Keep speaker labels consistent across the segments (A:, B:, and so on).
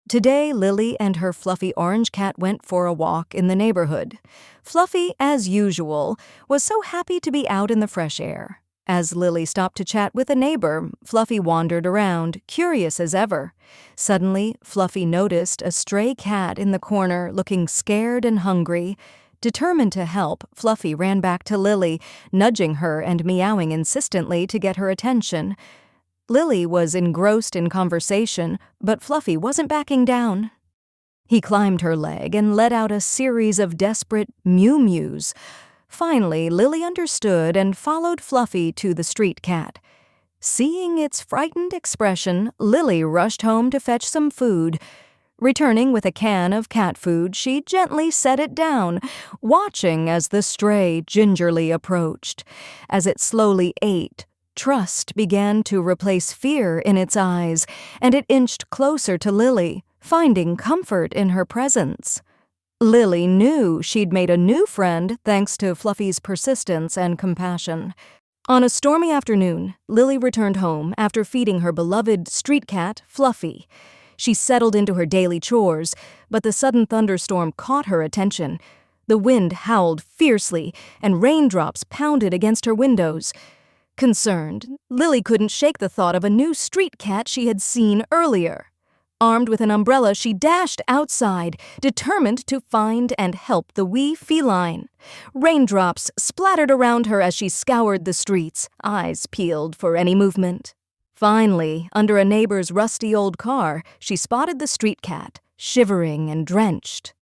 A: Today, Lily and her fluffy orange cat went for a walk in the neighborhood. Fluffy, as usual, was so happy to be out in the fresh air. As Lily stopped to chat with a neighbor, Fluffy wandered around, curious as ever. Suddenly, Fluffy noticed a stray cat in the corner, looking scared and hungry. Determined to help, Fluffy ran back to Lily, nudging her and meowing insistently to get her attention. Lily was engrossed in conversation, but Fluffy wasn't backing down. He climbed her leg and let out a series of desperate mew-mews. Finally, Lily understood and followed Fluffy to the street cat. Seeing its frightened expression, Lily rushed home to fetch some food. Returning with a can of cat food, she gently set it down, watching as the stray gingerly approached. As it slowly ate, trust began to replace fear in its eyes, and it inched closer to Lily, finding comfort in her presence. Lily knew she'd made a new friend thanks to Fluffy's persistence and compassion. On a stormy afternoon, Lily returned home after feeding her beloved street cat, Fluffy. She settled into her daily chores, but the sudden thunderstorm caught her attention. The wind howled fiercely, and raindrops pounded against her windows. Concerned, Lily couldn't shake the thought of a new street cat she had seen earlier. Armed with an umbrella, she dashed outside, determined to find and help the wee feline. Raindrops splattered around her as she scoured the streets, eyes peeled for any movement. Finally, under a neighbor's rusty old car, she spotted the street cat, shivering and drenched.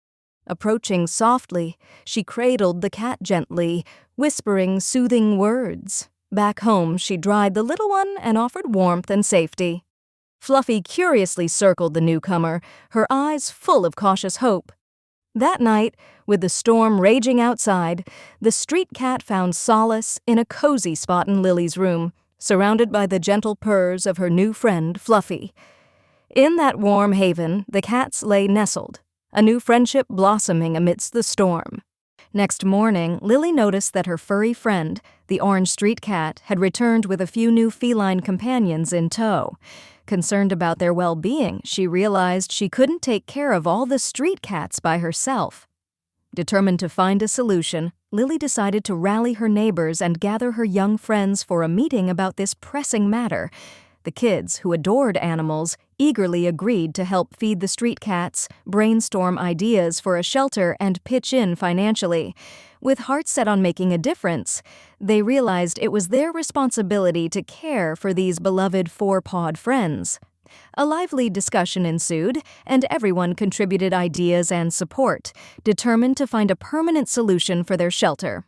A: Approaching softly, she cradled the cat gently, whispering soothing words. Back home, she dried the little one and offered warmth and safety. Fluffy curiously circled the newcomer, her eyes full of cautious hope. That night, with the storm raging outside, the street cat found solace in a cozy spot in Lily's room, surrounded by the gentle purrs of her new friend, Fluffy. In that warm haven, the cats lay nestled, a new friendship blossoming amidst the storm. Next morning, Lily noticed that her furry friend, the orange street cat, had returned with a few new feline companions in tow. Concerned about their well-being, she realized she couldn't take care of all the street cats by herself. Determined to find a solution, Lily decided to rally her neighbors and gather her young friends for a meeting about this pressing matter. The kids, who adored animals, eagerly agreed to help feed the street cats, brainstorm ideas for a shelter, and pitch in financially. With hearts set on making a difference, they realized it was their responsibility to care for these beloved four-pawed friends. A lively discussion ensued, and everyone contributed ideas and support, determined to find a permanent solution for their shelter.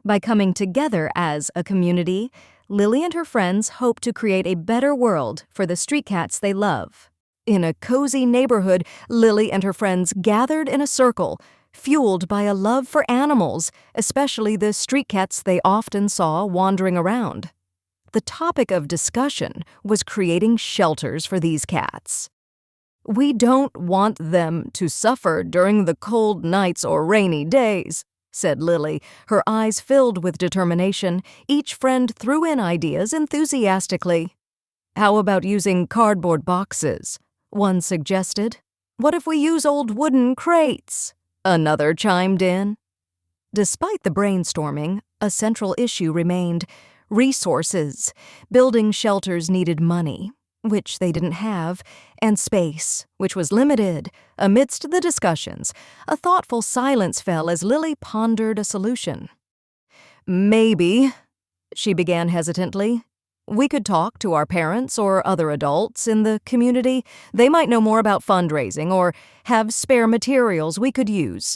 A: By coming together as a community, Lily and her friends hope to create a better world for the street cats they love. In a cozy neighborhood, Lily and her friends gathered in a circle, fueled by a love for animals, especially the street cats they often saw wandering around. The topic of discussion was creating shelters for these cats. "We don't want them to suffer during the cold nights or rainy days," said Lily, her eyes filled with determination. Each friend threw in ideas enthusiastically. "How about using cardboard boxes?" one suggested. "What if we use old wooden crates?" another chimed in. Despite the brainstorming, a central issue remained: resources. Building shelters needed money, which they didn't have, and space, which was limited. Amidst the discussions, a thoughtful silence fell as Lily pondered a solution. "Maybe," she began hesitantly, "we could talk to our parents or other adults in the community. They might know more about fundraising or have spare materials we could use."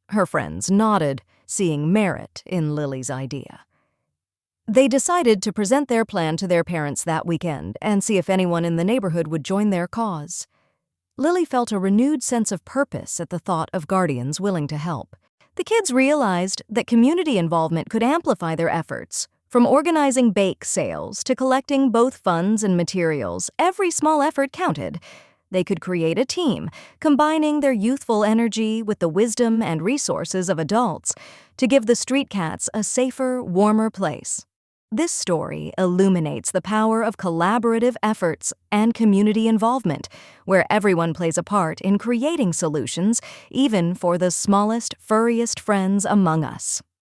A: Her friends nodded, seeing merit in Lily's idea. They decided to present their plan to their parents that weekend and see if anyone in the neighborhood would join their cause. Lily felt a renewed sense of purpose at the thought of guardians willing to help. The kids realized that community involvement could amplify their efforts. From organizing bake sales to collecting both funds and materials, every small effort counted. They could create a team, combining their youthful energy with the wisdom and resources of adults to give the street cats a safer, warmer place. This story illuminates the power of collaborative efforts and community involvement, where everyone plays a part in creating solutions, even for the smallest, furriest friends among us.